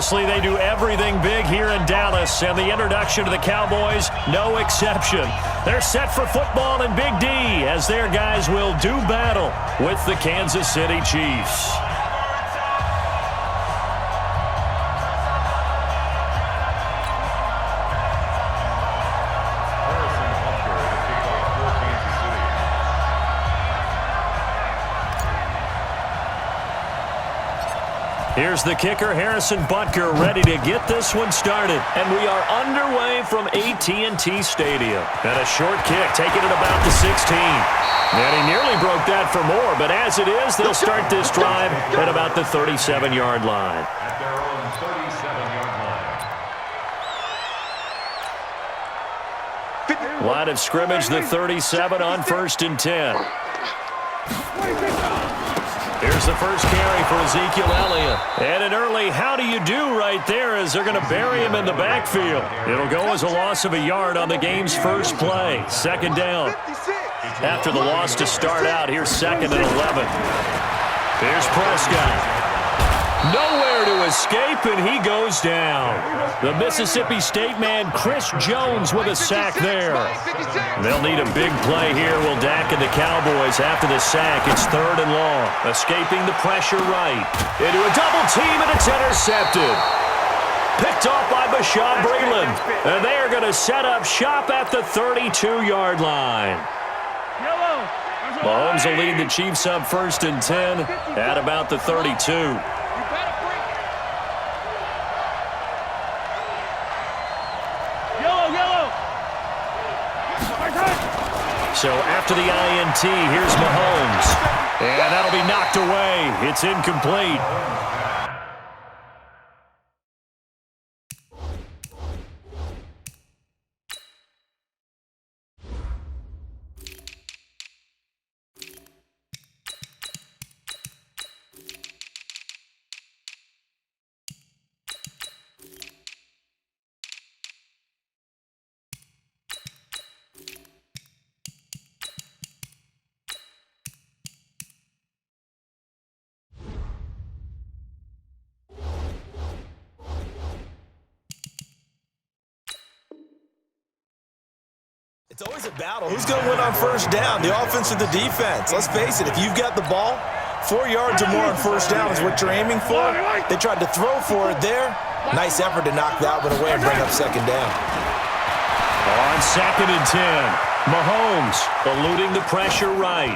Obviously, they do everything big here in Dallas, and the introduction to the Cowboys, no exception. They're set for football in Big D as their guys will do battle with the Kansas City Chiefs. Here's the kicker, Harrison Butker, ready to get this one started. And we are underway from AT&T Stadium. And a short kick, taking it about the 16. And he nearly broke that for more, but as it is, they'll start this drive at about the 37-yard line. At their own 37-yard line. Line of scrimmage, the 37 on 1st and 10. Here's the first carry for Ezekiel Elliott. And an early how do you do right there as they're going to bury him in the backfield. It'll go as a loss of a yard on the game's first play. Second down. After the loss to start out, here's 2nd and 11. Here's Prescott. Nowhere to escape, and he goes down. The Mississippi State man, Chris Jones, with a sack there. They'll need a big play here, will Dak and the Cowboys. After the sack, it's 3rd and long. Escaping the pressure right. Into a double team, and it's intercepted. Picked off by Bashaud Breeland. And they are going to set up shop at the 32-yard line. Mahomes will lead the Chiefs up 1st and 10 at about the 32. So after the INT, here's Mahomes. And that'll be knocked away. It's incomplete. It's always a battle. Who's going to win on 1st down, the offense or the defense? Let's face it, if you've got the ball, 4 yards or more on 1st down is what you're aiming for. They tried to throw for it there. Nice effort to knock that one away and bring up 2nd down. On 2nd and 10, Mahomes eluding the pressure right.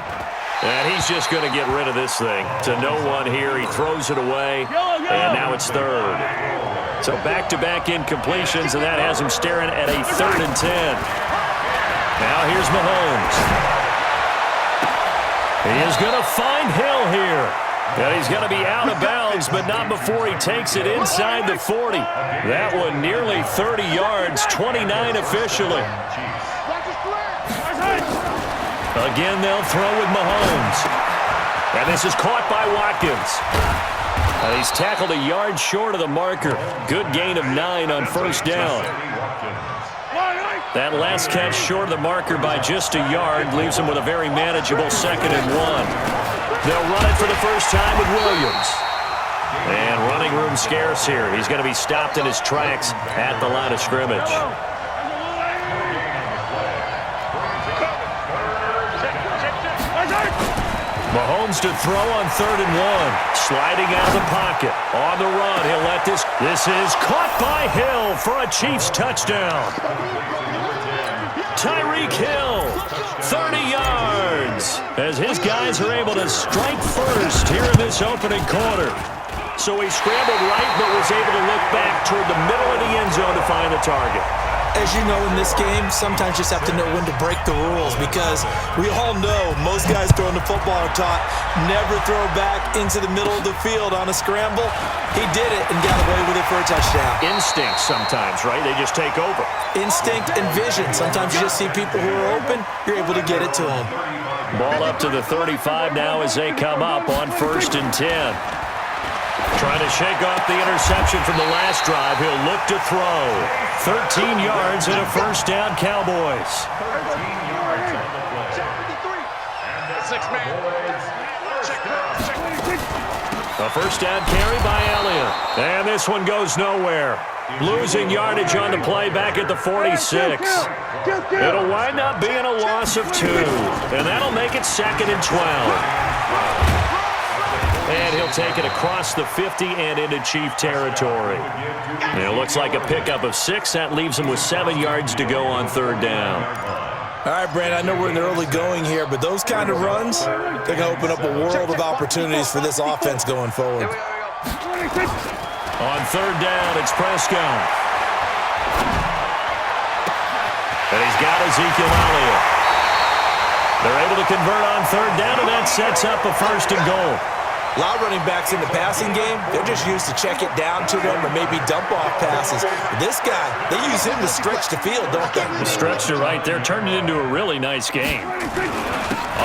And he's just going to get rid of this thing to no one here. He throws it away, and now it's 3rd. So back-to-back incompletions, and that has him staring at a 3rd and 10. Now here's Mahomes. He is going to find Hill here. And he's going to be out of bounds, but not before he takes it inside the 40. That one nearly 30 yards, 29 officially. Again, they'll throw with Mahomes. And this is caught by Watkins. And he's tackled a yard short of the marker. Good gain of 9 on 1st down. That last catch short of the marker by just a yard leaves him with a very manageable 2nd and 1. They'll run it for the first time with Williams. And running room scarce here. He's going to be stopped in his tracks at the line of scrimmage. Mahomes to throw on 3rd and 1. Sliding out of the pocket. On the run, he'll let this. This is caught by Hill for a Chiefs touchdown. Tyreek Hill, 30 yards, as his guys are able to strike first here in this opening quarter. So he scrambled right, but was able to look back toward the middle of the end zone to find the target. As you know, in this game, sometimes you just have to know when to break the rules, because we all know most guys throwing the football are taught never throw back into the middle of the field on a scramble. He did it and got away with it for a touchdown. Instinct sometimes, right? They just take over. Instinct and vision. Sometimes you just see people who are open, you're able to get it to them. Ball up to the 35 now as they come up on 1st and 10. Trying to shake off the interception from the last drive. He'll look to throw. 13 yards and a 1st down, Cowboys. 13 yards on the play. And the 6-man. A first down carry by Elliott. And this one goes nowhere. Losing yardage on the play back at the 46. It'll wind up being a loss of 2. And that'll make it 2nd and 12. And he'll take it across the 50 and into Chief territory. And it looks like a pickup of 6. That leaves him with 7 yards to go on 3rd down. All right, Brandon, I know we're in the early going here, but those kind of runs, they're going to open up a world of opportunities for this offense going forward. On 3rd down, it's Prescott. And he's got Ezekiel Elliott. They're able to convert on 3rd down, and that sets up a 1st and goal. A lot of running backs in the passing game, they're just used to check it down to them or maybe dump-off passes. But this guy, they use him to stretch the field, don't they? Stretched it right there, turned it into a really nice game.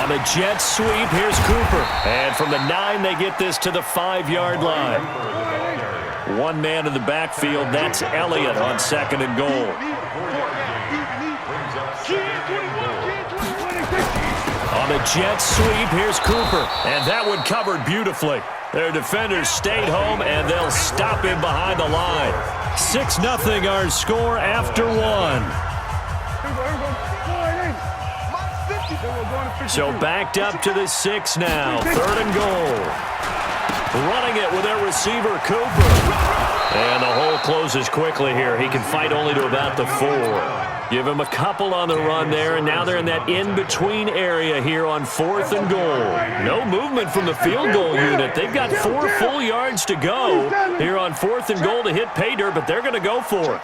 On the jet sweep, here's Cooper. And from the 9, they get this to the 5-yard line. One man in the backfield, that's Elliott on 2nd and goal. On the jet sweep, here's Cooper. And that one covered beautifully. Their defenders stayed home, and they'll stop him behind the line. 6-0 our score after 1. So backed up to the 6 now. 3rd and goal. Running it with their receiver, Cooper. And the hole closes quickly here. He can fight only to about the 4. Give him a couple on the run there, and now they're in that in-between area here on 4th and goal. No movement from the field goal unit. They've got 4 full yards to go here on 4th and goal to hit pay dirt, but they're going to go for it.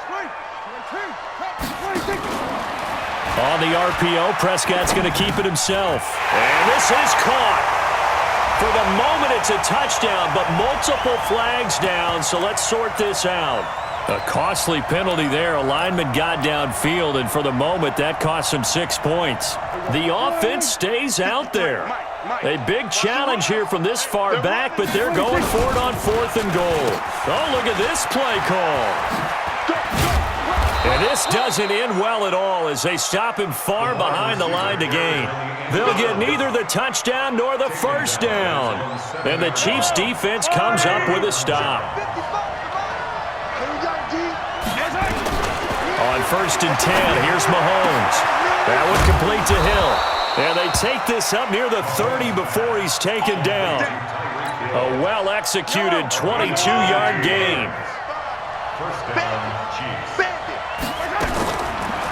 On the RPO, Prescott's going to keep it himself. And this is caught. For the moment, it's a touchdown, but multiple flags down, so let's sort this out. A costly penalty there. A lineman got downfield, and for the moment, that cost him 6 points. The offense stays out there. A big challenge here from this far back, but they're going for it on 4th and goal. Oh, look at this play call. And this doesn't end well at all as they stop him far behind the line to gain. They'll get neither the touchdown nor the 1st down. And the Chiefs' defense comes up with a stop. On 1st and 10, here's Mahomes. That one complete to Hill. And they take this up near the 30 before he's taken down. A well-executed 22-yard gain.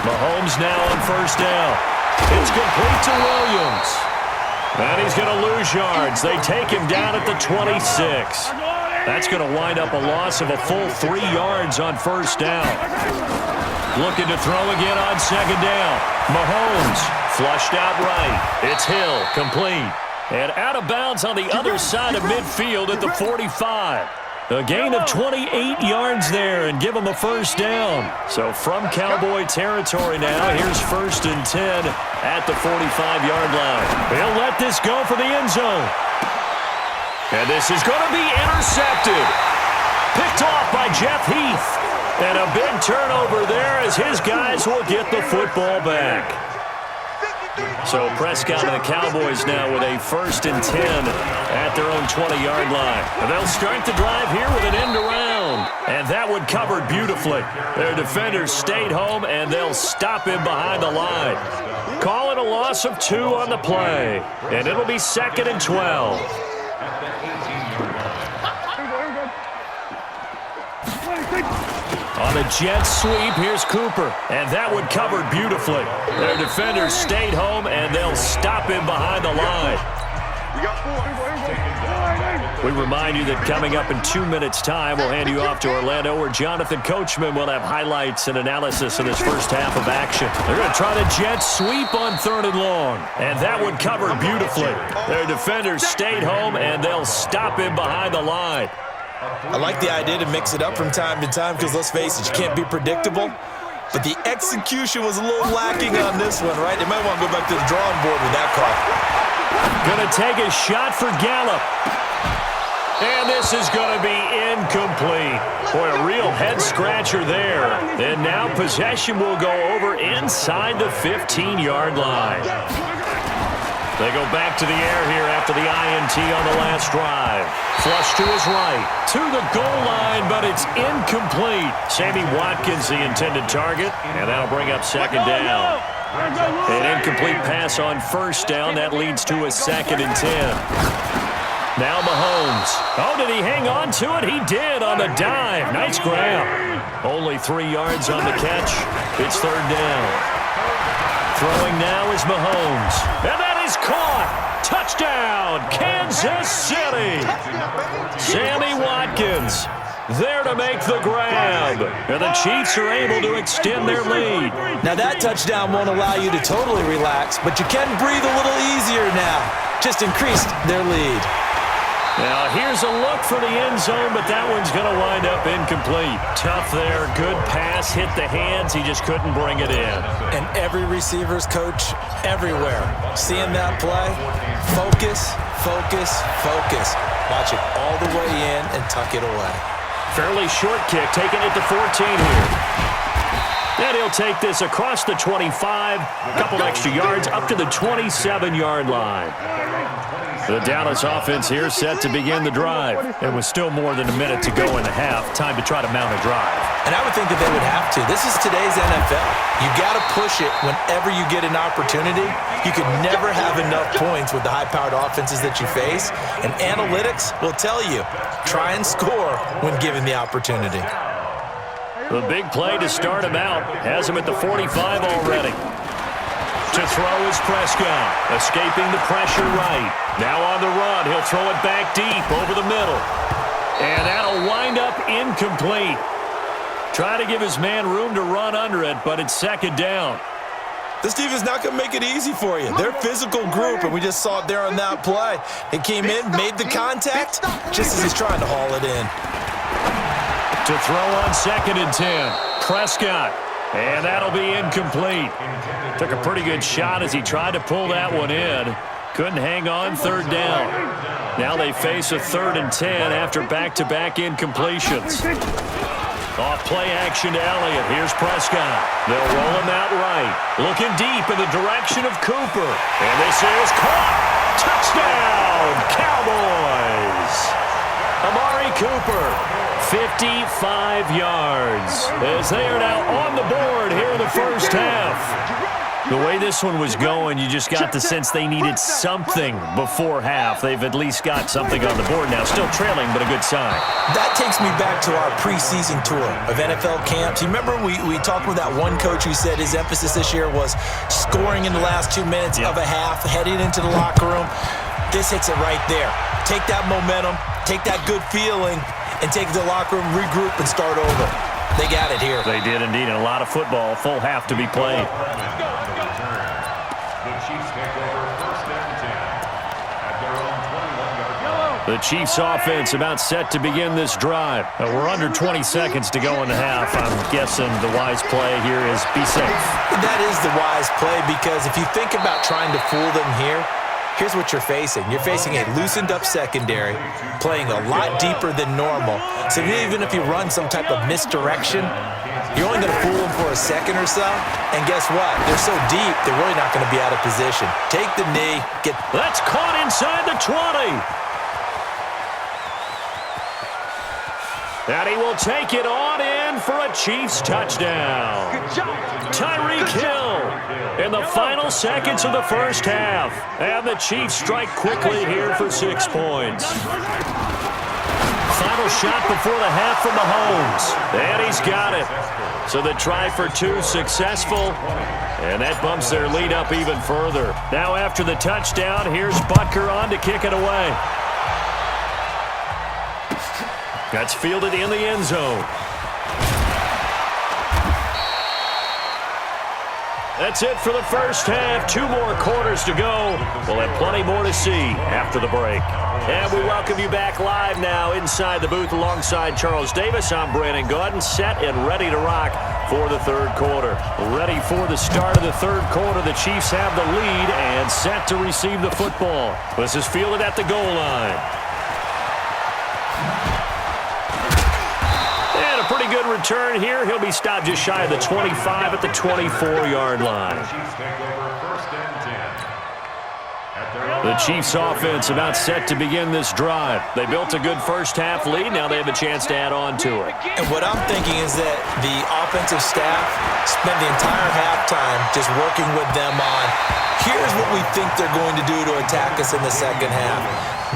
Mahomes now on 1st down. It's complete to Williams. And he's going to lose yards. They take him down at the 26. That's going to wind up a loss of a full 3 yards on 1st down. Looking to throw again on 2nd down. Mahomes flushed out right. It's Hill, complete. And out of bounds on the other side of midfield at the 45. A gain of 28 yards there and give him a 1st down. So from Cowboy territory now, here's 1st and 10 at the 45-yard line. He'll let this go for the end zone. And this is going to be intercepted. Picked off by Jeff Heath. And a big turnover there as his guys will get the football back. So Prescott and the Cowboys now with a 1st and 10 at their own 20-yard line. And they'll start the drive here with an end around. And that one covered beautifully. Their defenders stayed home, and they'll stop him behind the line. Call it a loss of 2 on the play. And it'll be 2nd and 12. On the jet sweep, here's Cooper. And that one covered beautifully. Their defenders stayed home, and they'll stop him behind the line. We remind you that coming up in 2 minutes' time, we'll hand you off to Orlando, where Jonathan Coachman will have highlights and analysis of this first half of action. They're going to try the jet sweep on 3rd and long. And that one covered beautifully. Their defenders stayed home, and they'll stop him behind the line. I like the idea to mix it up from time to time because, let's face it, you can't be predictable. But the execution was a little lacking on this one, right? They might want to go back to the drawing board with that call. Going to take a shot for Gallup. And this is going to be incomplete. Boy, a real head-scratcher there. And now possession will go over inside the 15-yard line. They go back to the air here after the INT on the last drive. Flush to his right, to the goal line, but it's incomplete. Sammy Watkins, the intended target, and that'll bring up second down. An incomplete pass on first down. That leads to a 2nd and 10. Now Mahomes. Oh, did he hang on to it? He did on the dive. Nice grab. Only 3 yards on the catch. It's 3rd down. Throwing now is Mahomes. And that is caught. Touchdown, Kansas City. Sammy Watkins there to make the grab. And the Chiefs are able to extend their lead. Now that touchdown won't allow you to totally relax, but you can breathe a little easier now. Just increased their lead. Now, here's a look for the end zone, but that one's going to wind up incomplete. Tough there. Good pass. Hit the hands. He just couldn't bring it in. And every receiver's coach everywhere. Seeing that play, focus, focus, focus. Watch it all the way in and tuck it away. Fairly short kick, taking it to 14 here. And he'll take this across the 25, a couple extra yards, up to the 27-yard line. The Dallas offense here set to begin the drive. It was still more than a minute to go in the half. Time to try to mount a drive. And I would think that they would have to. This is today's NFL. You got to push it whenever you get an opportunity. You could never have enough points with the high-powered offenses that you face. And analytics will tell you, try and score when given the opportunity. The big play to start him out has him at the 45 already. To throw is Prescott, escaping the pressure right. Now on the run, he'll throw it back deep over the middle. And that'll wind up incomplete. Try to give his man room to run under it, but it's 2nd down. This defense is not going to make it easy for you. They're a physical group, and we just saw it there on that play. It came in, made the contact, just as he's trying to haul it in. To throw on 2nd and 10, Prescott. And that'll be incomplete. Took a pretty good shot as he tried to pull that one in. Couldn't hang on, 3rd down. Now they face a 3rd and 10 after back-to-back incompletions. Off play action to Elliott. Here's Prescott. They'll roll him out right. Looking deep in the direction of Cooper. And this is caught. Touchdown, Cowboys. Amari Cooper. 55 yards as they are now on the board here in the first half. The way this one was going, you just got the sense they needed something before half. They've at least got something on the board now. Still trailing, but a good sign. That takes me back to our preseason tour of NFL camps. You remember we talked with that one coach who said his emphasis this year was scoring in the last 2 minutes of a half, heading into the locker room. This hits it right there. Take that momentum, take that good feeling, and take it to the locker room, regroup, and start over. They got it here. They did indeed, and a lot of football, full half to be played. The Chiefs offense about set to begin this drive. We're under 20 seconds to go in the half. I'm guessing the wise play here is be safe. That is the wise play, because if you think about trying to fool them here, here's what you're facing. You're facing a loosened-up secondary, playing a lot deeper than normal. So even if you run some type of misdirection, you're only going to fool them for a second or so. And guess what? They're so deep, they're really not going to be out of position. Take the knee. That's caught inside the 20. And he will take it on in for a Chiefs touchdown. Tyreek Hill in the final seconds of the first half. And the Chiefs strike quickly here for 6 points. Final shot before the half from Mahomes. And he's got it. So the try for 2 successful. And that bumps their lead up even further. Now after the touchdown, here's Butker on to kick it away. That's fielded in the end zone. That's it for the first half. 2 more quarters to go. We'll have plenty more to see after the break. And we welcome you back live now inside the booth alongside Charles Davis. I'm Brandon Gaudin, set and ready to rock for the 3rd quarter. Ready for the start of the 3rd quarter. The Chiefs have the lead and set to receive the football. This is fielded at the goal line. Pretty good return here. He'll be stopped just shy of the 25 at the 24-yard line. The Chiefs offense about set to begin this drive. They built a good first-half lead. Now they have a chance to add on to it. And what I'm thinking is that the offensive staff spent the entire halftime just working with them on, here's what we think they're going to do to attack us in the second half.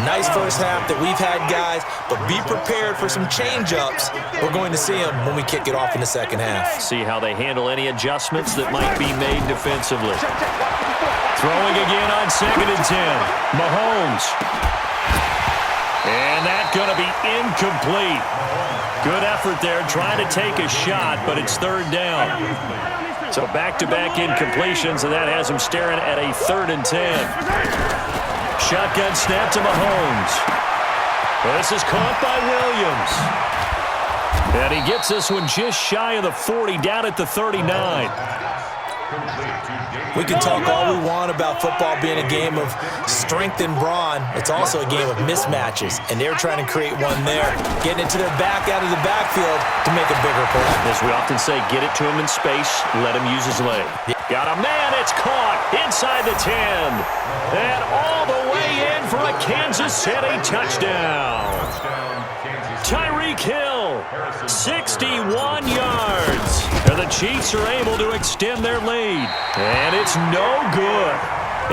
Nice first half that we've had, guys, but be prepared for some change-ups. We're going to see them when we kick it off in the second half. See how they handle any adjustments that might be made defensively. Throwing again on 2nd and 10. Mahomes. And that's going to be incomplete. Good effort there trying to take a shot, but it's 3rd down. So back-to-back incompletions, and that has him staring at a 3rd and 10. Shotgun snap to Mahomes. This is caught by Williams. And he gets this one just shy of the 40, down at the 39. We can talk all we want about football being a game of strength and brawn. It's also a game of mismatches, and they're trying to create one there, getting it to their back out of the backfield to make a bigger play. As we often say, get it to him in space, let him use his leg. Got a man, it's caught inside the 10. And all the way in for a Kansas City touchdown. Tyreek Hill, 61 yards. And the Chiefs are able to extend their lead. And it's no good.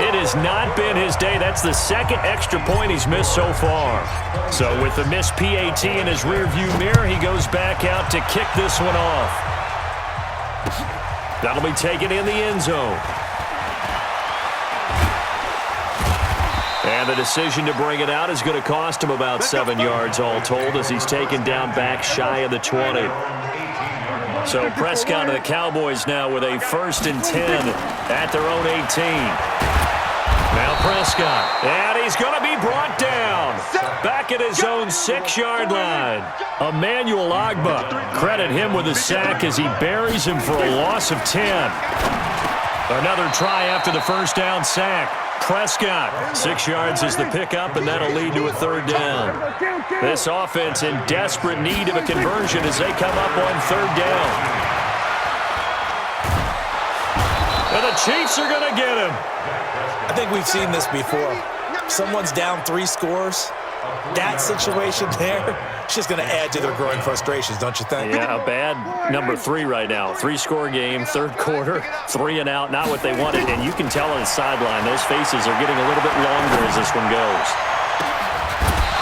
It has not been his day. That's the 2nd extra point he's missed so far. So with the missed PAT in his rearview mirror, he goes back out to kick this one off. That'll be taken in the end zone. And the decision to bring it out is going to cost him about 7 yards all told as he's taken down back shy of the 20. So Prescott and the Cowboys now with a 1st and 10 at their own 18. Now Prescott, and he's going to be brought down back at his own 6-yard line. Emmanuel Ogbah, credit him with a sack as he buries him for a loss of 10. Another try after the first down sack. Prescott, 6 yards is the pickup, and that'll lead to a 3rd down. This offense in desperate need of a conversion as they come up on 3rd down. And the Chiefs are going to get him. I think we've seen this before. Someone's down 3 scores. That situation there, it's just going to add to their growing frustrations, don't you think? Yeah, a bad number 3 right now. 3-score game, 3rd quarter, 3 and out, not what they wanted. And you can tell on the sideline, those faces are getting a little bit longer as this one goes.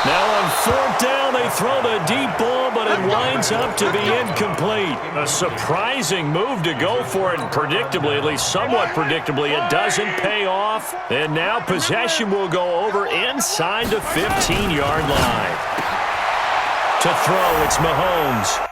Now on 4th down, they throw the deep ball, but it winds up to be incomplete. A surprising move to go for it, and predictably, at least somewhat predictably, it doesn't pay off. And now possession will go over inside the 15-yard line. To throw, it's Mahomes.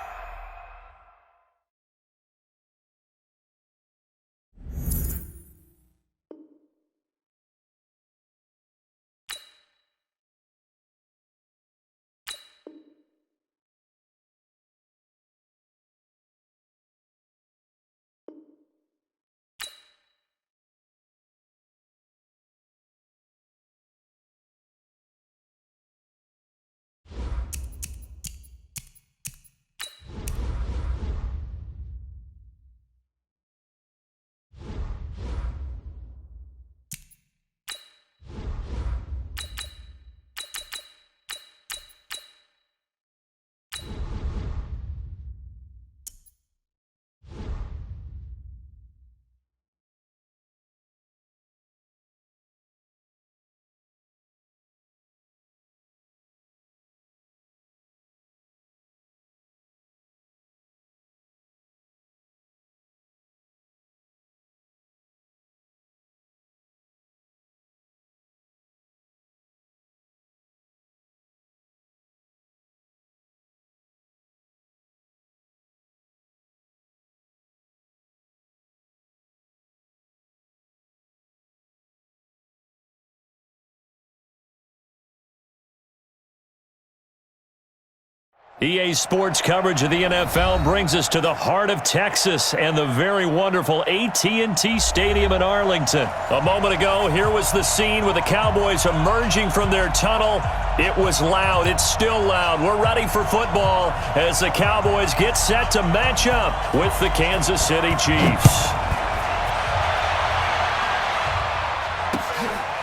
EA Sports coverage of the NFL brings us to the heart of Texas and the very wonderful AT&T Stadium in Arlington. A moment ago, here was the scene with the Cowboys emerging from their tunnel. It was loud. It's still loud. We're ready for football as the Cowboys get set to match up with the Kansas City Chiefs.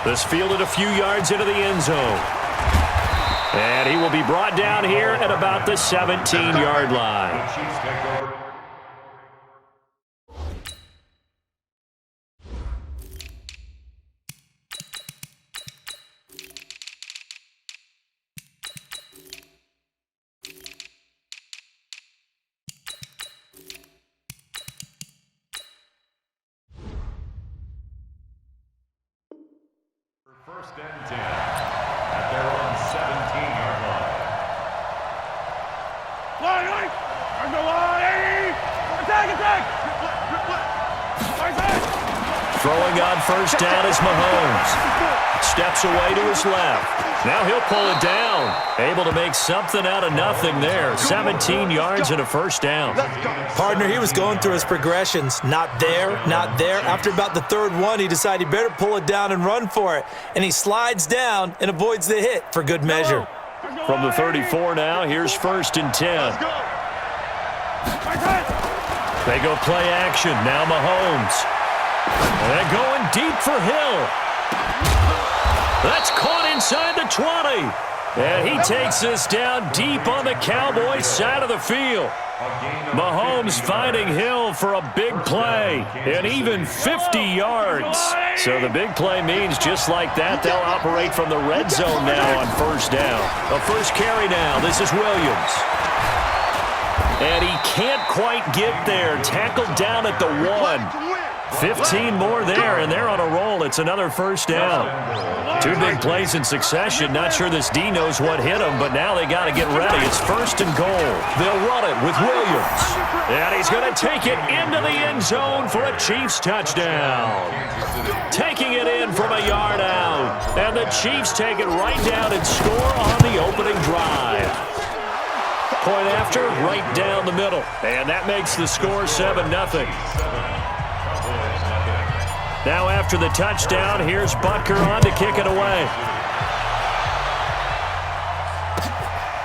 This fielded a few yards into the end zone. And he will be brought down here at about the 17-yard line. First and 10 at their own 17-yard line. Throwing on first down is Mahomes. Steps away to his left. Now he'll pull it down. Able to make something out of nothing there. 17 yards and a first down. Partner, he was going through his progressions. Not there, not there. After about the third one, he decided he better pull it down and run for it. And he slides down and avoids the hit for good measure. From the 34 now, here's first and 10. They go play action. Now Mahomes. They're going deep for Hill. That's caught inside the 20. And he takes this down deep on the Cowboys side of the field. Mahomes finding Hill for a big play, and even 50 yards. So the big play means just like that, they'll operate from the red zone now on first down. A first carry now. This is Williams. And he can't quite get there. Tackled down at the 1. 15 more there, and they're on a roll. It's another first down. Two big plays in succession. Not sure this D knows what hit him, but now they got to get ready. It's first and goal. They'll run it with Williams. And he's going to take it into the end zone for a Chiefs touchdown. Taking it in from a yard out. And the Chiefs take it right down and score on the opening drive. Point after, right down the middle. And that makes the score 7-0. Now after the touchdown, here's Butker on to kick it away.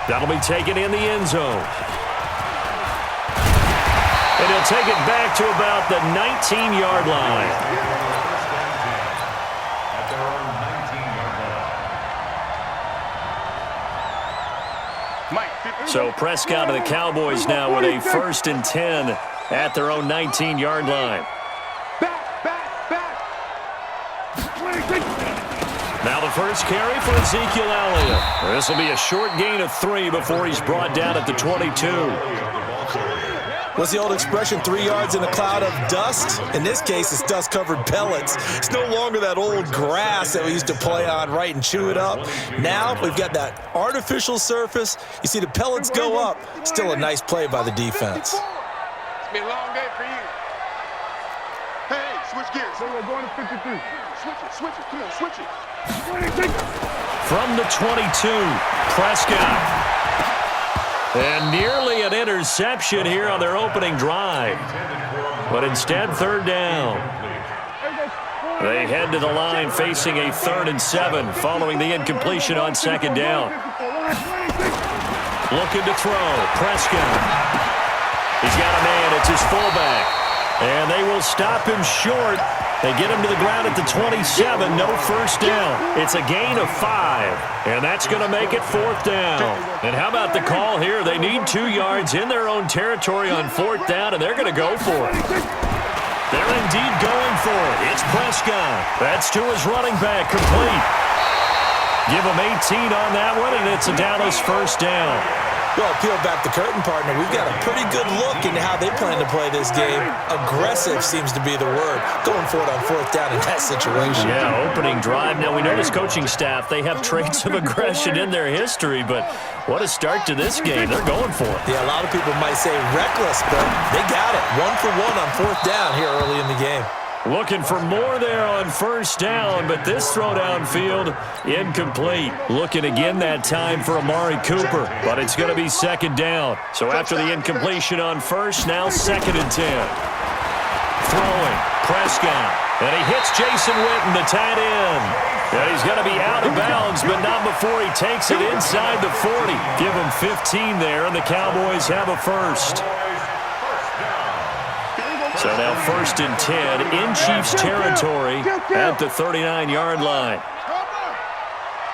That'll be taken in the end zone. And he'll take it back to about the 19-yard line. At their own 19-yard line. So Prescott and the Cowboys now with a first and 10 at their own 19-yard line. Now the first carry for Ezekiel Elliott. This will be a short gain of 3 before he's brought down at the 22. What's the old expression, 3 yards in a cloud of dust? In this case, it's dust-covered pellets. It's no longer that old grass that we used to play on, right, and chew it up. Now we've got that artificial surface. You see the pellets go up. Still a nice play by the defense. It's been a long day for you. Hey, switch gears. So we're going to 53. Switch it, come on, switch it. From the 22, Prescott. And nearly an interception here on their opening drive. But instead, third down. They head to the line facing a 3rd and 7 following the incompletion on second down. Looking to throw, Prescott. He's got a man, it's his fullback. And they will stop him short. They get him to the ground at the 27, no first down. It's a gain of 5, and that's going to make it 4th down. And how about the call here? They need 2 yards in their own territory on 4th down, and they're going to go for it. They're indeed going for it. It's Prescott. That's to his running back, complete. Give him 18 on that one, and it's a Dallas first down. Well, peel back the curtain, partner. We've got a pretty good look into how they plan to play this game. Aggressive seems to be the word. Going for it on 4th down in that situation. Yeah, opening drive. Now, we know this coaching staff, they have traits of aggression in their history, but what a start to this game. They're going for it. Yeah, a lot of people might say reckless, but they got it. 1 for 1 on 4th down here early in the game. Looking for more there on first down, but this throw downfield, incomplete. Looking again that time for Amari Cooper, but it's going to be 2nd down. So after the incompletion on first, now 2nd and 10. Throwing, Prescott, and he hits Jason Witten, the tight end. And he's going to be out of bounds, but not before he takes it inside the 40. Give him 15 there, and the Cowboys have a first. So now 1st and 10 in Chiefs territory at the 39-yard line.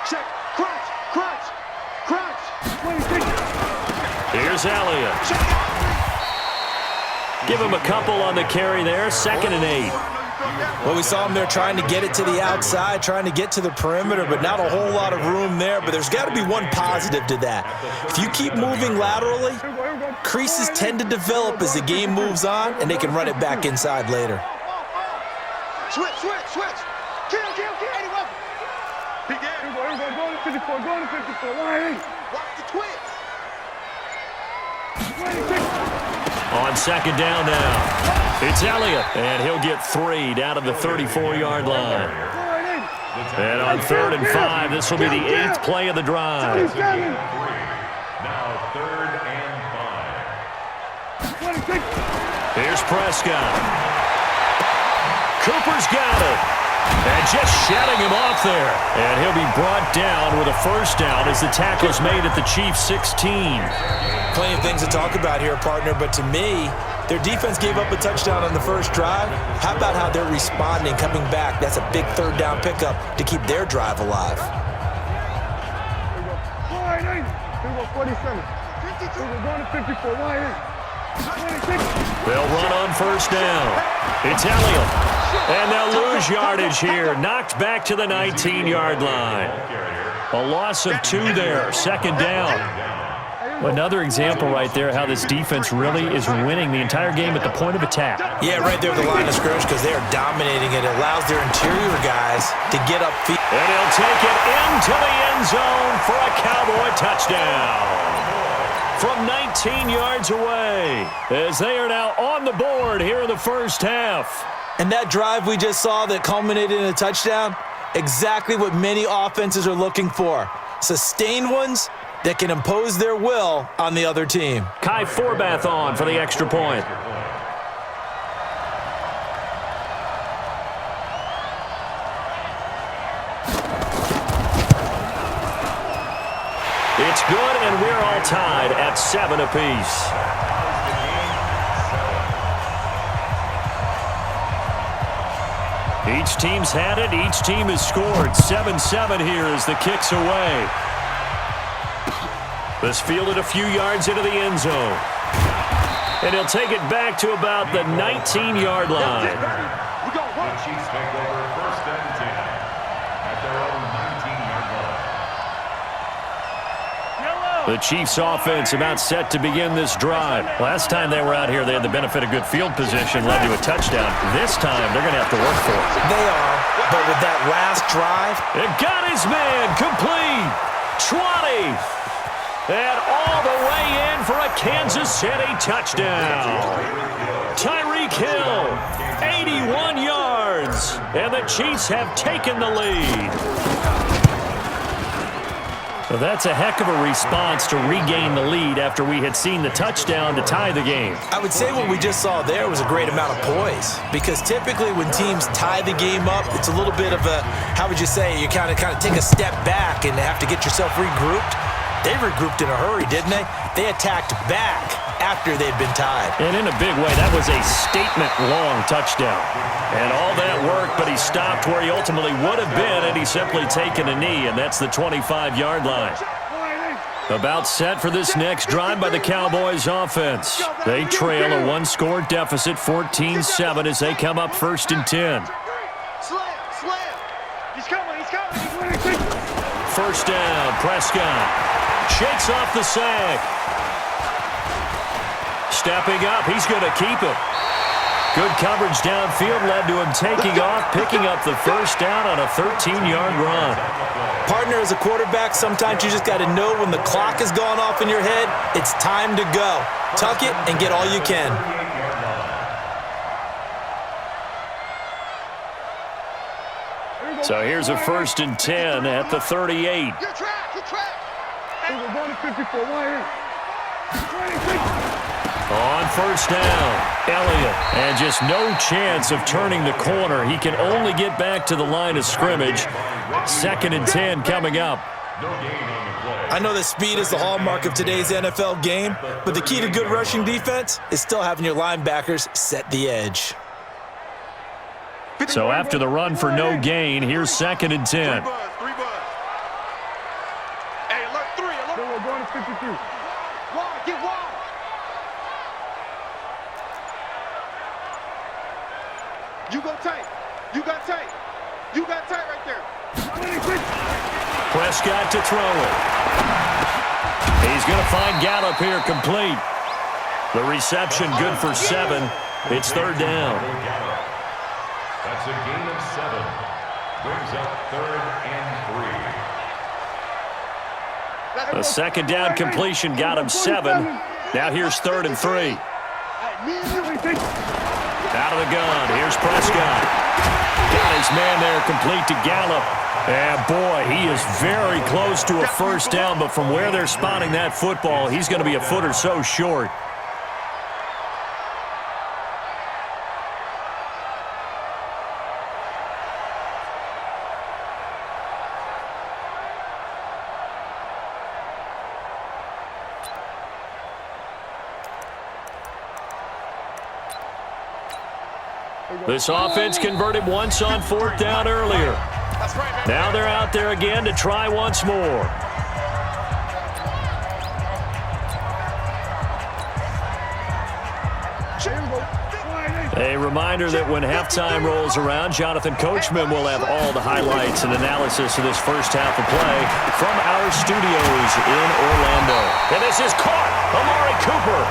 Check. Crunch. Here's Elliott. Give him a couple on the carry there. 2nd and 8. Well, we saw him there trying to get it to the outside, trying to get to the perimeter, but not a whole lot of room there. But there's got to be one positive to that. If you keep moving laterally, creases tend to develop as the game moves on, and they can run it back inside later. Switch. Kill. Eddie Weapon. Big game. Go to 54. Watch the twins. On 2nd down now. It's Elliott, and he'll get 3 down to the 34-yard line. And on 3rd and 5, this will be the 8th play of the drive. Now 3rd and 5. Here's Prescott. Cooper's got it. And just shedding him off there. And he'll be brought down with a 1st down as the tackle's made at the Chiefs' 16. Plenty of things to talk about here, partner, but to me, their defense gave up a touchdown on the first drive. How about how they're responding, coming back? That's a big 3rd down pickup to keep their drive alive. 47. Going to 54. They'll run on 1st down. It's Elliott. And they'll lose yardage here. Knocked back to the 19-yard line. A loss of 2 there. 2nd down. Another example right there how this defense really is winning the entire game at the point of attack. Yeah, right there at the line of scrimmage because they are dominating it. It allows their interior guys to get upfield. And he'll take it into the end zone for a Cowboy touchdown. From 19 yards away as they are now on the board here in the 1st half. And that drive we just saw that culminated in a touchdown, exactly what many offenses are looking for. Sustained ones that can impose their will on the other team. Kai Forbath on for the extra point. It's good, and we're all tied at 7 apiece. Each team's had it. Each team has scored. 7-7 here as the kick's away. This fielded a few yards into the end zone. And he'll take it back to about the 19-yard line. The Chiefs take over 1st and 10 at their own 19-yard line. The Chiefs offense about set to begin this drive. Last time they were out here, they had the benefit of good field position, led to a touchdown. This time, they're going to have to work for it. They are, but with that last drive, it got his man complete. 20. And all the way in for a Kansas City touchdown. Tyreek Hill, 81 yards. And the Chiefs have taken the lead. Well, that's a heck of a response to regain the lead after we had seen the touchdown to tie the game. I would say what we just saw there was a great amount of poise, because typically when teams tie the game up, it's a little bit of a, how would you say, you kind of take a step back and have to get yourself regrouped. They regrouped in a hurry, didn't they? They attacked back after they'd been tied. And in a big way, that was a statement-long touchdown. And all that worked, but he stopped where he ultimately would have been, and he's simply taken a knee, and that's the 25-yard line. About set for this next drive by the Cowboys offense. They trail a one-score deficit, 14-7, as they come up 1st and 10. Slam. He's coming. 1st down, Prescott. Shakes off the sack. Stepping up, he's going to keep it. Good coverage downfield led to him taking off, picking up the 1st down on a 13-yard run. Partner, as a quarterback, sometimes you just got to know when the clock has gone off in your head, it's time to go. Tuck it and get all you can. So here's a 1st and 10 at the 38. Good track. We're going to 54. On 1st down, Elliott. And just no chance of turning the corner. He can only get back to the line of scrimmage. 2nd and 10 coming up. No gain on the play. I know that speed is the hallmark of today's NFL game, but the key to good rushing defense is still having your linebackers set the edge. So after the run for no gain, here's 2nd and 10. 3 buzz. Hey, alert 3, alert. Then we're going to 53. Wide, get wide. You go tight. You got tight. You got tight right there. Prescott to throw it. He's going to find Gallup here complete. The reception good for 7. It's 3rd down. That's a gain of 7. Brings up 3rd and 3. The 2nd down completion got him 7. Now here's 3rd and 3. Out of the gun. Here's Prescott. Got his man there complete to Gallup. And boy, he is very close to a 1st down, but from where they're spotting that football, he's going to be a foot or so short. This offense converted once on 4th down earlier. Now they're out there again to try once more. A reminder that when halftime rolls around, Jonathan Coachman will have all the highlights and analysis of this first half of play from our studios in Orlando. And this is caught. Amari Cooper.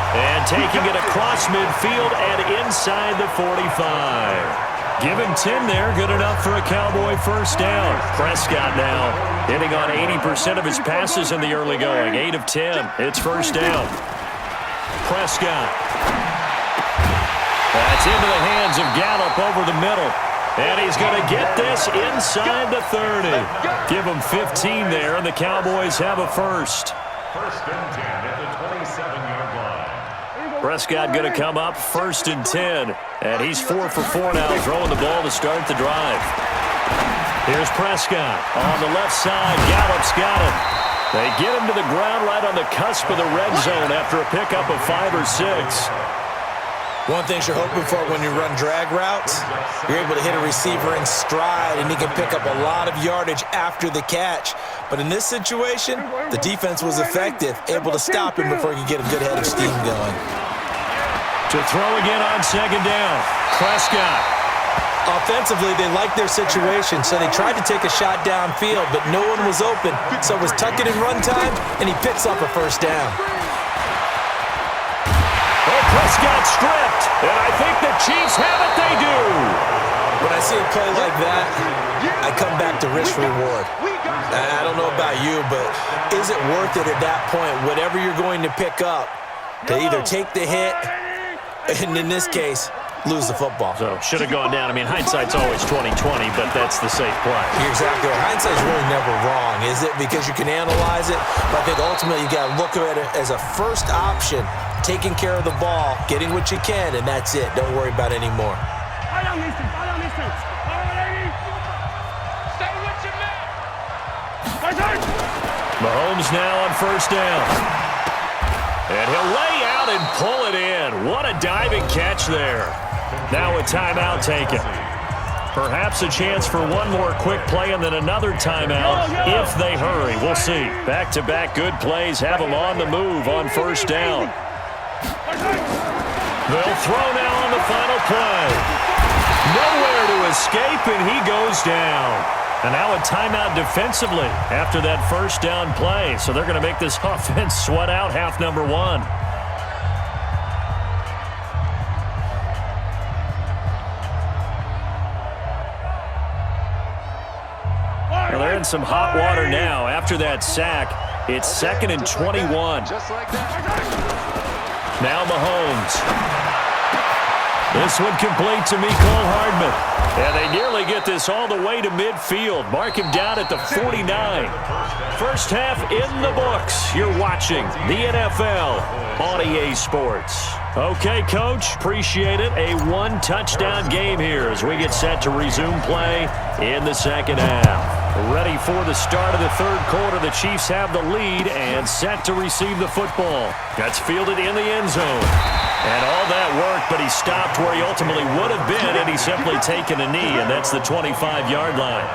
And taking it across midfield and inside the 45. Give him 10 there. Good enough for a Cowboy 1st down. Prescott now hitting on 80% of his passes in the early going. 8 of 10. It's 1st down. Prescott. That's into the hands of Gallup over the middle. And he's going to get this inside the 30. Give him 15 there, and the Cowboys have a 1st. 1st and 10 at the 27-yard line. Prescott going to come up 1st and 10. And he's 4 for 4 now, throwing the ball to start the drive. Here's Prescott on the left side. Gallup's got him. They get him to the ground right on the cusp of the red zone after a pickup of 5 or 6. One thing you're hoping for when you run drag routes, you're able to hit a receiver in stride, and he can pick up a lot of yardage after the catch. But in this situation, the defense was effective, able to stop him before he could get a good head of steam going. To throw again on 2nd down, Prescott. Offensively, they liked their situation, so they tried to take a shot downfield, but no one was open, so it was tuck it in run time, and he picks up a 1st down. Prescott stripped, and I think the Chiefs have it. They do. When I see a play like that, I come back to risk reward. I don't know about you, but is it worth it at that point, whatever you're going to pick up, to either take the hit, and in this case, lose the football? So should have gone down. I mean, hindsight's always 20/20, but that's the safe play. You're exactly right. Hindsight's really never wrong, is it? Because you can analyze it, but I think ultimately you got to look at it as a first option. Taking care of the ball, getting what you can, and that's it. Don't worry about any more. Mahomes now on 1st down. And he'll lay out and pull it in. What a diving catch there. Now a timeout taken. Perhaps a chance for one more quick play and then another timeout if they hurry. We'll see. Back-to-back good plays have them on the move on 1st down. They'll throw now on the final play. Nowhere to escape, and he goes down. And now a timeout defensively after that 1st down play. So they're going to make this offense sweat out half number 1. Well, they're in some hot water now. After that sack, it's 2nd and 21. Just like that. Now Mahomes. This one complete to Mecole Hardman. And they nearly get this all the way to midfield. Mark him down at the 49. First half in the books. You're watching the NFL on EA Sports. Okay, Coach, appreciate it. A one-touchdown game here as we get set to resume play in the second half. Ready for the start of the third quarter. The Chiefs have the lead and set to receive the football. That's fielded in the end zone. And all that worked, but he stopped where he ultimately would have been, and he's simply taken a knee, and that's the 25-yard line.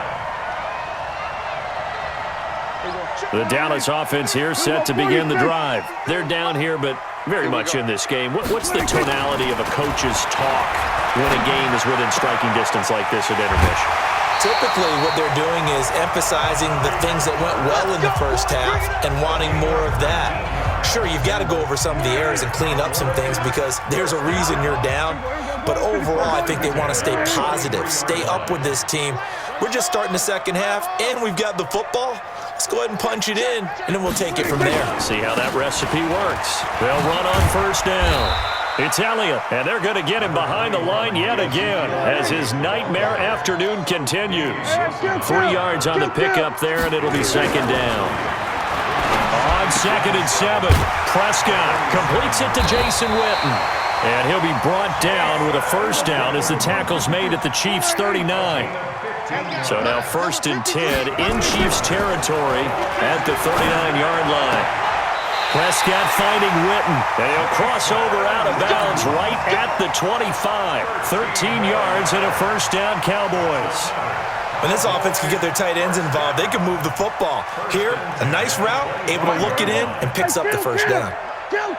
The Dallas offense here set to begin the drive. They're down here, but very much in this game. What's the tonality of a coach's talk when a game is within striking distance like this at intermission? Typically, what they're doing is emphasizing the things that went well in the first half and wanting more of that. Sure, you've got to go over some of the errors and clean up some things because there's a reason you're down. But overall, I think they want to stay positive, stay up with this team. We're just starting the second half, and we've got the football. Let's go ahead and punch it in, and then we'll take it from there. See how that recipe works. They'll run on first down. It's Elliott, and they're going to get him behind the line yet again as his nightmare afternoon continues. 3 yards on the pickup there, and it'll be second down. On 2nd and 7, Prescott completes it to Jason Witten. And he'll be brought down with a first down as the tackle's made at the Chiefs' 39. So now 1st and 10 in Chiefs territory at the 39-yard line. Prescott finding Witten, and he'll cross over out of bounds right at the 25. 13 yards and a first down, Cowboys. When this offense can get their tight ends involved, they can move the football. Here, a nice route, able to look it in, and picks up the first down.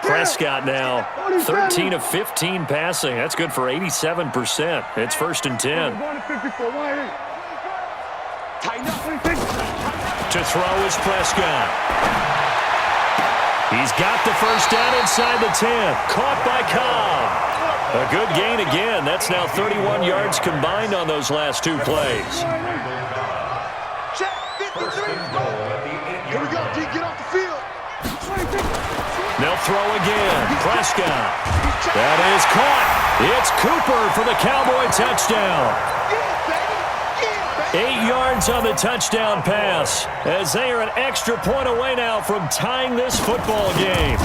Prescott now 13 of 15 passing. That's good for 87%. It's 1st and 10. To throw is Prescott. He's got the first down inside the 10. Caught by Cobb. A good gain again. That's now 31 yards combined on those last 2 plays. Here we go, D. Get off the field. They'll throw again. Prescott. That is caught. It's Cooper for the Cowboy touchdown. 8 yards on the touchdown pass as they are an extra point away now from tying this football game.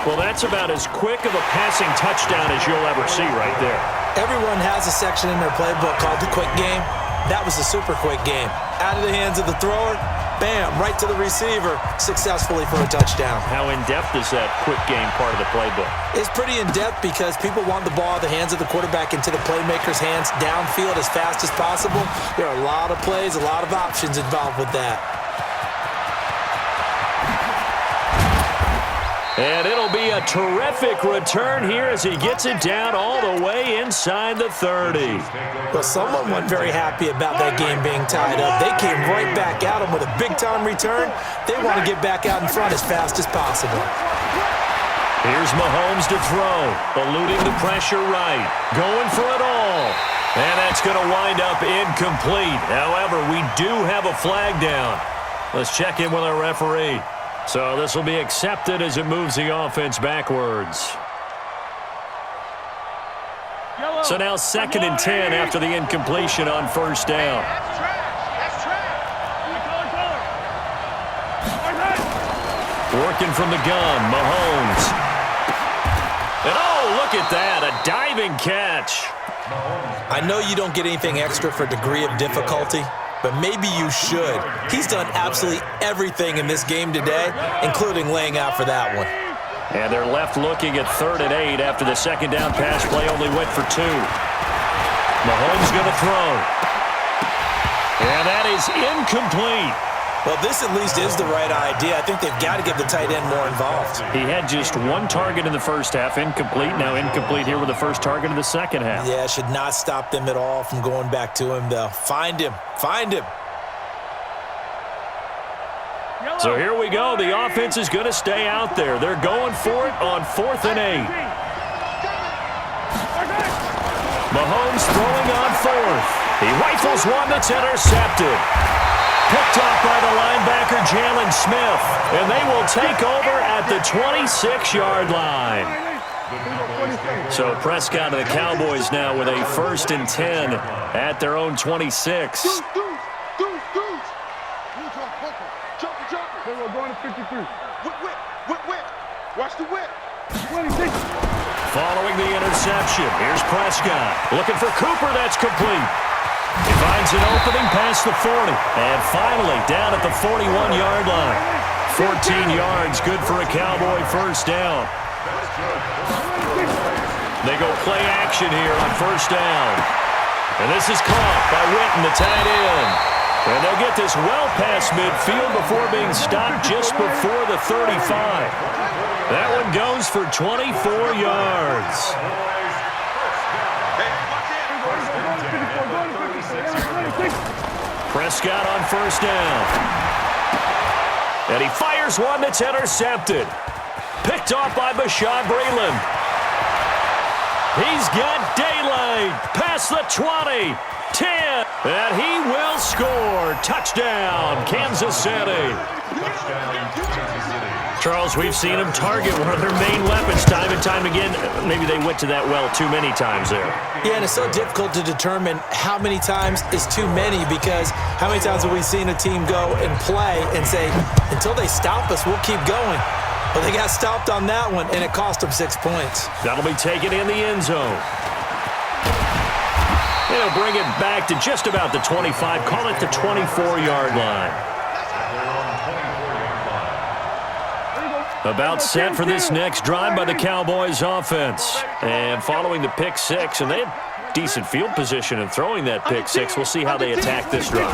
Well, that's about as quick of a passing touchdown as you'll ever see right there. Everyone has a section in their playbook called the quick game. That was a super quick game. Out of the hands of the thrower, bam, right to the receiver, successfully for a touchdown. How in-depth is that quick game part of the playbook? It's pretty in-depth because people want the ball out of the hands of the quarterback into the playmaker's hands downfield as fast as possible. There are a lot of plays, a lot of options involved with that. And it'll be a terrific return here as he gets it down all the way inside the 30. Well, someone wasn't very happy about that game being tied up. They came right back at him with a big-time return. They want to get back out in front as fast as possible. Here's Mahomes to throw, eluding the pressure right, going for it all. And that's going to wind up incomplete. However, we do have a flag down. Let's check in with our referee. So this will be accepted as it moves the offense backwards. So now 2nd and 10 after the incompletion on first down. Working from the gun, Mahomes. And oh, look at that, a diving catch. I know you don't get anything extra for degree of difficulty, but maybe you should. He's done absolutely everything in this game today, including laying out for that one. And they're left looking at 3rd and 8 after the second down pass play only went for 2. Mahomes going to throw. And that is incomplete. Well, this at least is the right idea. I think they've got to get the tight end more involved. He had just 1 target in the first half, incomplete. Now incomplete here with the first target of the second half. Yeah, should not stop them at all from going back to him, though. Find him. Find him. So here we go. The offense is going to stay out there. They're going for it on 4th and 8. Mahomes throwing on 4th. He rifles one that's intercepted. Picked off by the linebacker, Jalen Smith. And they will take over at the 26-yard line. So Prescott and the Cowboys now with a 1st and 10 at their own 26. They were going to 53. Whip. Watch the whip. 26. following the interception. Here's Prescott. Looking for Cooper. That's complete. He finds an opening past the 40. And finally, down at the 41-yard line. 14 yards, good for a Cowboy first down. They go play action here on first down. And this is caught by Witten, the tight end. And they'll get this well past midfield before being stopped just before the 35. That one goes for 24 yards. Prescott on first down. And he fires one that's intercepted. Picked off by Bashaud Breeland. He's got daylight past the 20, 10, and he will score. Touchdown, Kansas City. Charles, we've seen him target one of their main weapons time and time again. Maybe they went to that well too many times there. Yeah, and it's so difficult to determine how many times is too many, because how many times have we seen a team go and play and say, until they stop us, we'll keep going. But they got stopped on that one, and it cost them 6 points. That'll be taken in the end zone. They'll bring it back to just about the 25. Call it the 24-yard line. About set for this next drive by the Cowboys offense. And following the pick six, and they had decent field position in throwing that pick six. We'll see how they attack this drive.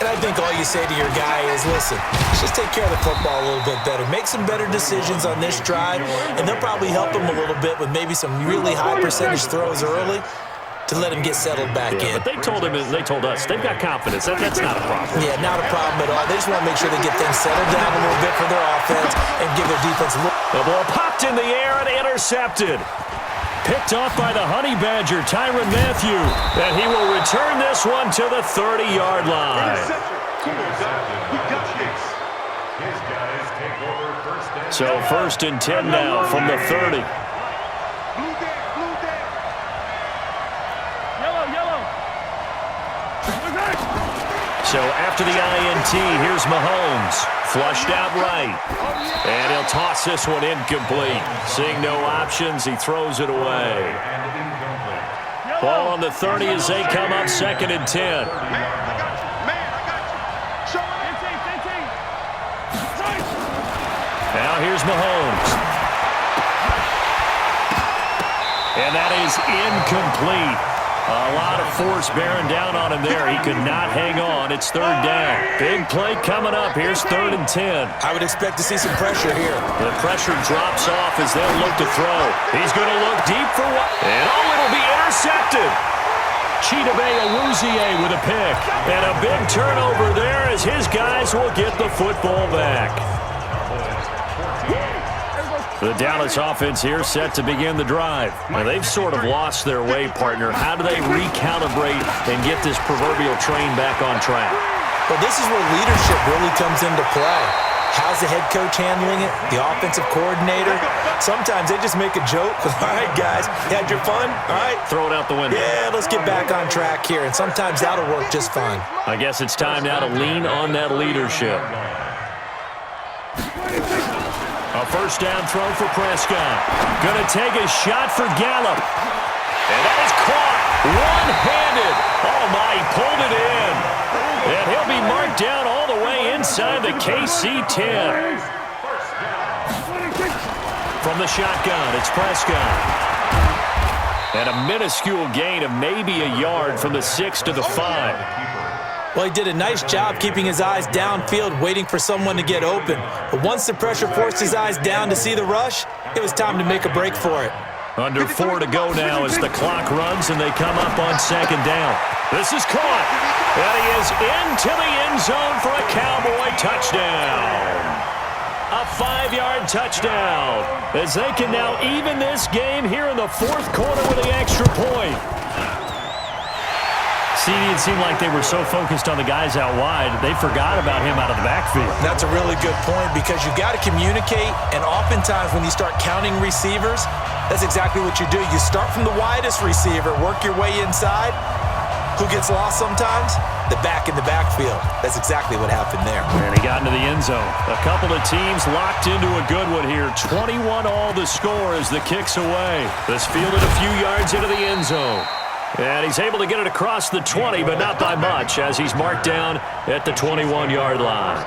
And I think all you say to your guy is, listen, just take care of the football a little bit better. Make some better decisions on this drive, and they'll probably help him a little bit with maybe some really high percentage throws early to let him get settled back in. But they told us, they've got confidence. That's not a problem. Yeah, not a problem at all. They just want to make sure they get things settled down a little bit for their offense and give their defense a little. The ball popped in the air and intercepted. Picked off by the Honey Badger, Tyrann Mathieu. And he will return this one to the 30-yard line. So 1st and 10 now from the 30. So after the INT, here's Mahomes. Flushed out right. And he'll toss this one incomplete. Seeing no options, he throws it away. Ball on the 30 as they come up 2nd and 10. Now here's Mahomes. And that is incomplete. A lot of force bearing down on him there. He could not hang on. It's 3rd down. Big play coming up. Here's 3rd and 10. I would expect to see some pressure here. The pressure drops off as they'll look to throw. He's going to look deep for one. And it'll be intercepted. Chidobe Awuzie with a pick. And a big turnover there as his guys will get the football back. The Dallas offense here set to begin the drive. Now, they've sort of lost their way, partner. How do they recalibrate and get this proverbial train back on track? Well, this is where leadership really comes into play. How's the head coach handling it? The offensive coordinator? Sometimes they just make a joke. All right, guys, you had your fun? All right. Throw it out the window. Yeah, let's get back on track here. And sometimes that'll work just fine. I guess it's time now to lean on that leadership. A 1st down throw for Prescott. Going to take a shot for Gallup. And that is caught one-handed. Oh, my, he pulled it in. And he'll be marked down all the way inside the KC 10. From the shotgun, it's Prescott. And a minuscule gain of maybe a yard from the 6 to the 5. Well, he did a nice job keeping his eyes downfield, waiting for someone to get open. But once the pressure forced his eyes down to see the rush, it was time to make a break for it. Under 4 to go now as the clock runs and they come up on 2nd down. This is caught. And he is into the end zone for a Cowboy touchdown. A 5-yard touchdown as they can now even this game here in the 4th quarter with the extra point. It seemed like they were so focused on the guys out wide, they forgot about him out of the backfield. That's a really good point, because you've got to communicate, and oftentimes when you start counting receivers, that's exactly what you do. You start from the widest receiver, work your way inside, Who gets lost sometimes? The back in the backfield. That's exactly what happened there. And he got into the end zone. A couple of teams locked into a good one here. 21 all the score as the kick's away. This fielded a few yards into the end zone. And he's able to get it across the 20, but not by much, as he's marked down at the 21-yard line.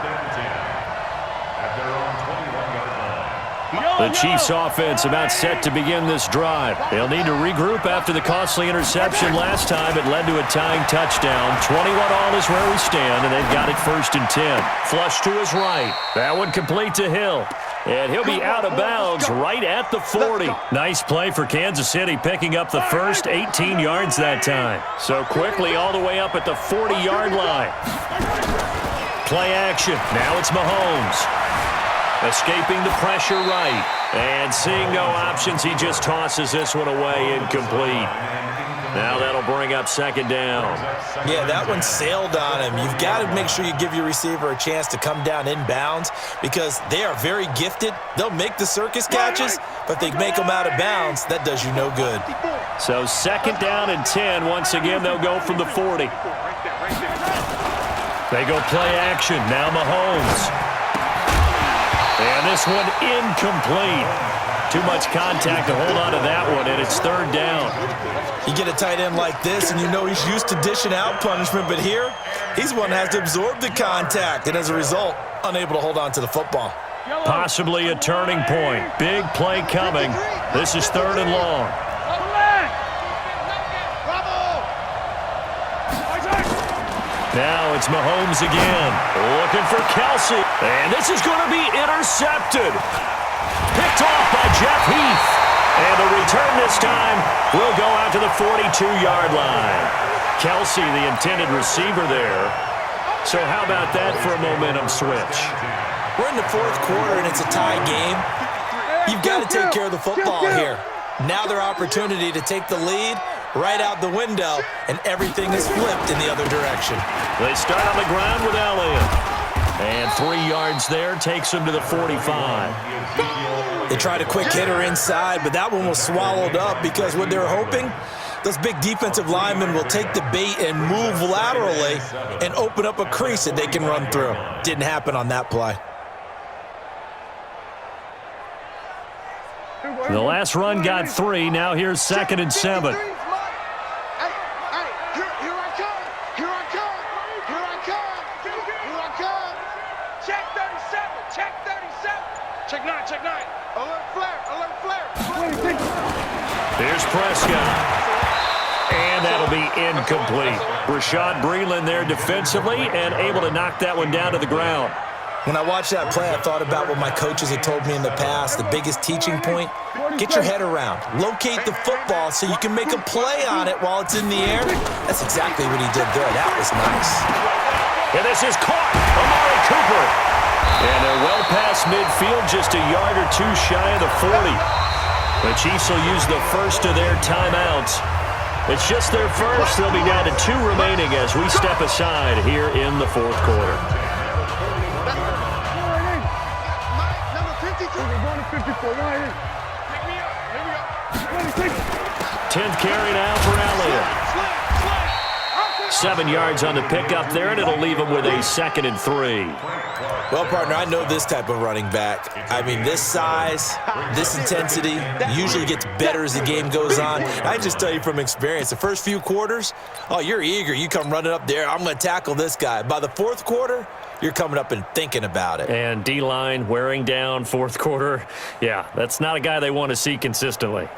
The Chiefs' offense about set to begin this drive. They'll need to regroup after the costly interception last time. It led to a tying touchdown. 21 all is where we stand, and they've got it 1st and 10. Flush to his right. That one complete to Hill. And he'll be out of bounds right at the 40. Nice play for Kansas City, picking up the first 18 yards that time. So quickly all the way up at the 40-yard line. Play action. Now it's Mahomes. Escaping the pressure right. And seeing no options, he just tosses this one away incomplete. Now that'll bring up 2nd down. Yeah, that one sailed on him. You've got to make sure you give your receiver a chance to come down inbounds because they are very gifted. They'll make the circus catches, but they make them out of bounds. That does you no good. So 2nd down and 10. Once again, they'll go from the 40. They go play action. Now Mahomes. And this one incomplete. Too much contact to hold on to that one, and it's 3rd down. You get a tight end like this, and you know he's used to dishing out punishment, but here, he's one that has to absorb the contact, and as a result, unable to hold on to the football. Possibly a turning point. Big play coming. This is 3rd and long. Now it's Mahomes again, looking for Kelsey. And this is going to be intercepted. Picked off by Jeff Heath. And the return this time will go out to the 42-yard line. Kelsey, the intended receiver there. So how about that for a momentum switch? We're in the 4th quarter, and it's a tie game. You've got to take care of the football here. Now their opportunity to take the lead right out the window, and everything is flipped in the other direction. They start on the ground with Elliott. And 3 yards there takes them to the 45. They tried a quick hitter inside, but that one was swallowed up because what they're hoping, those big defensive linemen will take the bait and move laterally and open up a crease that they can run through. Didn't happen on that play. The last run got 3. Now here's 2nd and 7. Here's Prescott. And that'll be incomplete. Rashad Breeland there defensively and able to knock that one down to the ground. When I watched that play, I thought about what my coaches had told me in the past. The biggest teaching point, get your head around. Locate the football so you can make a play on it while it's in the air. That's exactly what he did there. That was nice. And this is caught. Amari Cooper. And they're well past midfield, just a yard or two shy of the 40. The Chiefs will use the first of their timeouts. It's just their first. They'll be down to 2 remaining as we step aside here in the 4th quarter. 10th carry now for Elliott. 7 yards on the pickup there, and it'll leave him with a 2nd and 3. Well, partner, I know this type of running back. I mean, this size, this intensity usually gets better as the game goes on. I just tell you from experience, the first few quarters, oh, you're eager. You come running up there, I'm going to tackle this guy. By the 4th quarter, you're coming up and thinking about it. And D-line wearing down 4th quarter. Yeah, that's not a guy they want to see consistently.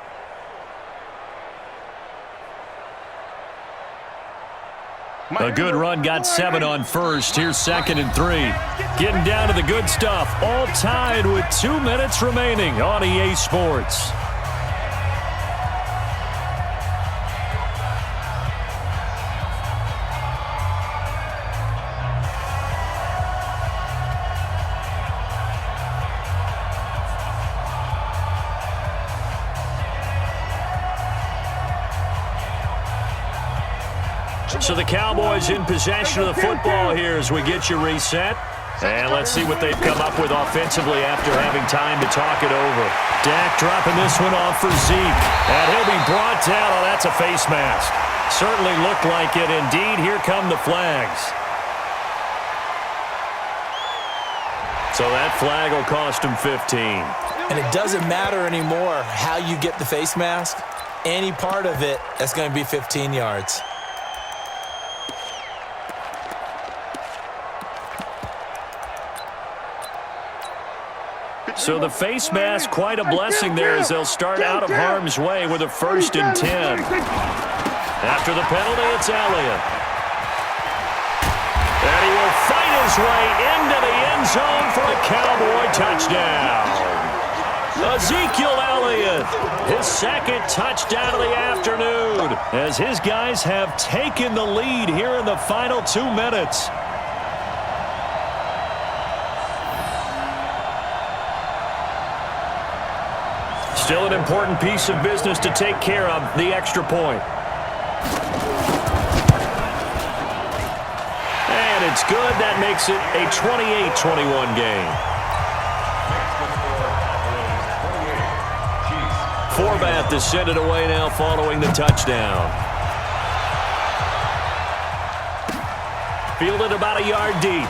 A good run, got 7 on first. Here's 2nd and 3. Getting down to the good stuff. All tied with 2 minutes remaining on EA Sports. So the Cowboys in possession of the football here as we get you reset. And let's see what they've come up with offensively after having time to talk it over. Dak dropping this one off for Zeke. And he'll be brought down. Oh, that's a face mask. Certainly looked like it. Indeed, here come the flags. So that flag will cost him 15. And it doesn't matter anymore how you get the face mask. Any part of it, that's going to be 15 yards. So the face mask, quite a blessing there as they'll start out of harm's way with a 1st and 10. After the penalty, it's Elliott. And he will fight his way into the end zone for a Cowboy touchdown. Ezekiel Elliott, his 2nd touchdown of the afternoon, as his guys have taken the lead here in the final 2 minutes. Still an important piece of business to take care of, the extra point. And it's good. That makes it a 28-21 game. Forbath to send it away now following the touchdown. Fielded about a yard deep.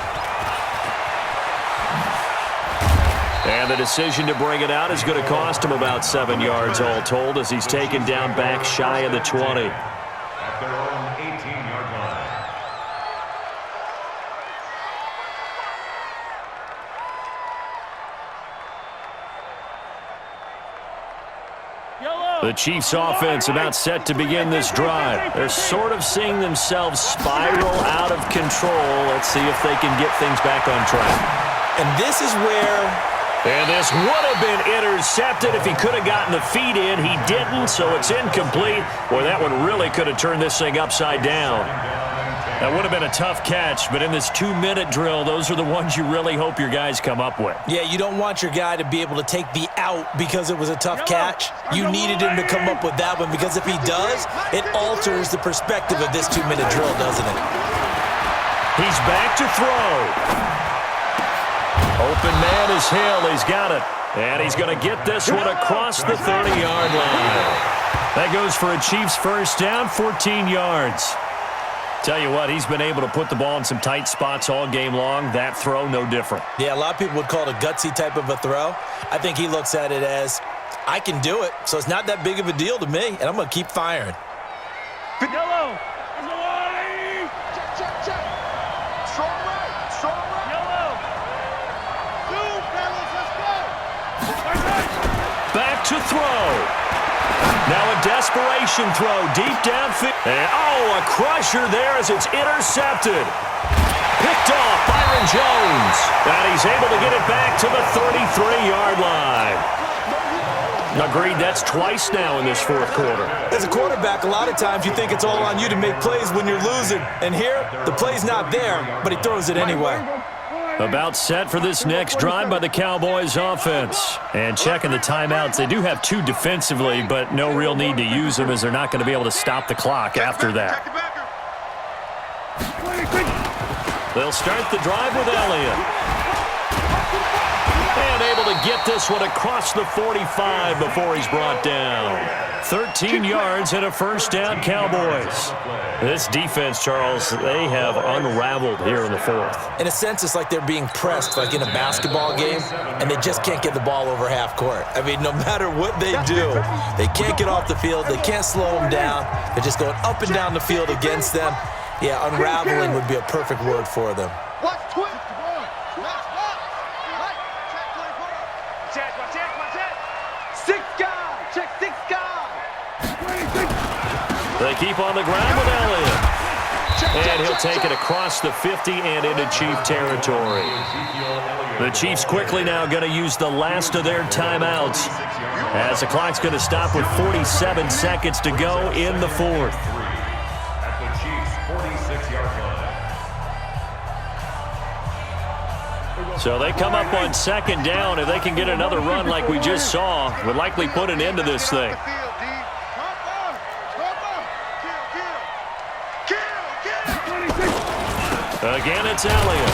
And the decision to bring it out is going to cost him about 7 yards all told as he's taken down back shy of the 20. At their own 18-yard line. The Chiefs offense about set to begin this drive. They're sort of seeing themselves spiral out of control. Let's see if they can get things back on track. And this is where... And this would have been intercepted if he could have gotten the feet in. He didn't, so it's incomplete. Boy, that one really could have turned this thing upside down. That would have been a tough catch, but in this 2-minute drill, those are the ones you really hope your guys come up with. Yeah, you don't want your guy to be able to take the out because it was a tough catch. You needed him to come up with that one because if he does, it alters the perspective of this 2-minute drill, doesn't it? He's back to throw. Open man is Hill. He's got it. And he's going to get this one across the 30-yard line. That goes for a Chiefs first down, 14 yards. Tell you what, he's been able to put the ball in some tight spots all game long. That throw, no different. Yeah, a lot of people would call it a gutsy type of a throw. I think he looks at it as, I can do it, so it's not that big of a deal to me, and I'm going to keep firing. Yellow. Check, check. Strong right. Strong right. Yellow. Two, fellas, let's go. Back to throw. Now a desperation throw deep downfield. And, a crusher there as it's intercepted. Picked off Byron Jones. And he's able to get it back to the 33-yard line. Agreed, that's twice now in this 4th quarter. As a quarterback, a lot of times you think it's all on you to make plays when you're losing. And here, the play's not there, but he throws it anyway. About set for this next drive by the Cowboys offense. And checking the timeouts. They do have 2 defensively, but no real need to use them as they're not going to be able to stop the clock after that. They'll start the drive with Elliott. And able to get this one across the 45 before he's brought down. 13 yards and a first down, Cowboys. This defense, Charles, they have unraveled here in the 4th. In a sense, it's like they're being pressed like in a basketball game, and they just can't get the ball over half court. I mean, no matter what they do, they can't get off the field. They can't slow them down. They're just going up and down the field against them. Yeah, unraveling would be a perfect word for them. Watch twist. They keep on the ground with Elliott. And he'll take it across the 50 and into Chief territory. The Chiefs quickly now going to use the last of their timeouts as the clock's going to stop with 47 seconds to go in the 4th. At the Chiefs' 46-yard line. So they come up on 2nd down. If they can get another run like we just saw, would likely put an end to this thing. Again, it's Elliott.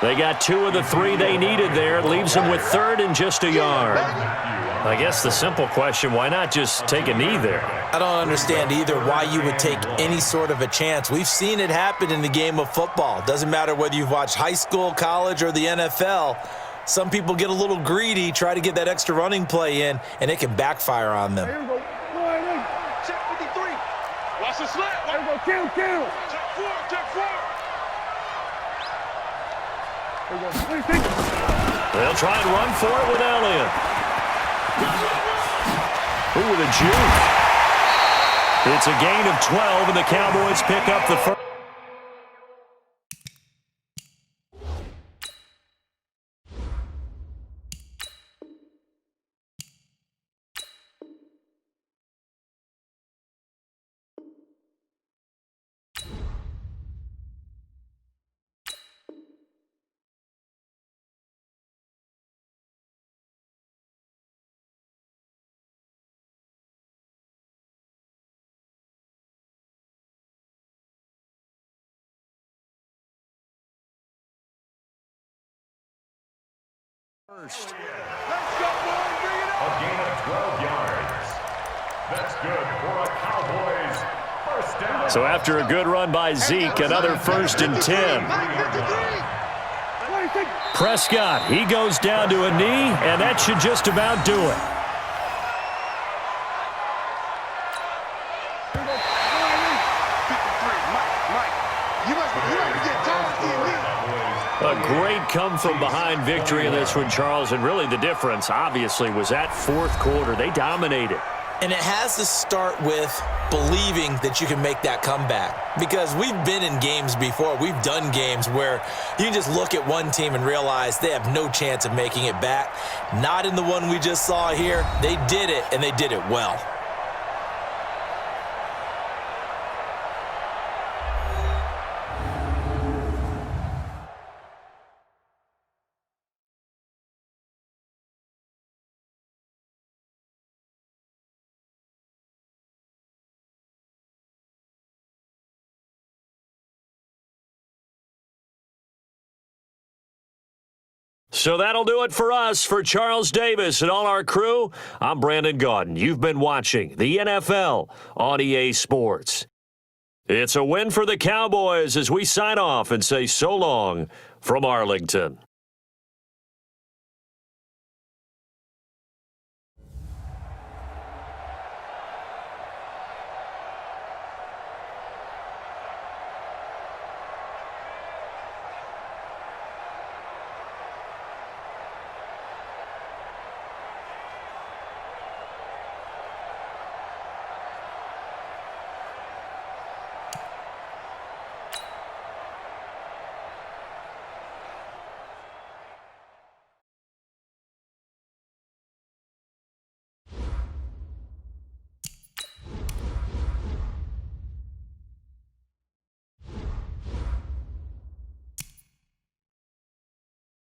They got 2 of the 3 they needed there. Leaves them with 3rd and just a yard. I guess the simple question, why not just take a knee there? I don't understand either why you would take any sort of a chance. We've seen it happen in the game of football. Doesn't matter whether you've watched high school, college, or the NFL. Some people get a little greedy, try to get that extra running play in, and it can backfire on them. Check 53. Watch the slant. There we go. Kill. Check 4. There we go. They'll try and run for it with Elliott. Ooh, with a juke. It's a gain of 12, and the Cowboys pick up the first. Let's go, boys. Bring it up. A gain of 12 yards. That's good for a Cowboys first down. So after a good run by Zeke, another 1st and 10. Prescott, he goes down to a knee, and that should just about do it. A great come-from-behind victory in this one, Charles, and really the difference, obviously, was that 4th quarter. They dominated. And it has to start with believing that you can make that comeback. Because we've been in games before. We've done games where you can just look at one team and realize they have no chance of making it back. Not in the one we just saw here. They did it, and they did it well. So that'll do it for us. For Charles Davis and all our crew, I'm Brandon Gaudin. You've been watching the NFL on EA Sports. It's a win for the Cowboys as we sign off and say so long from Arlington.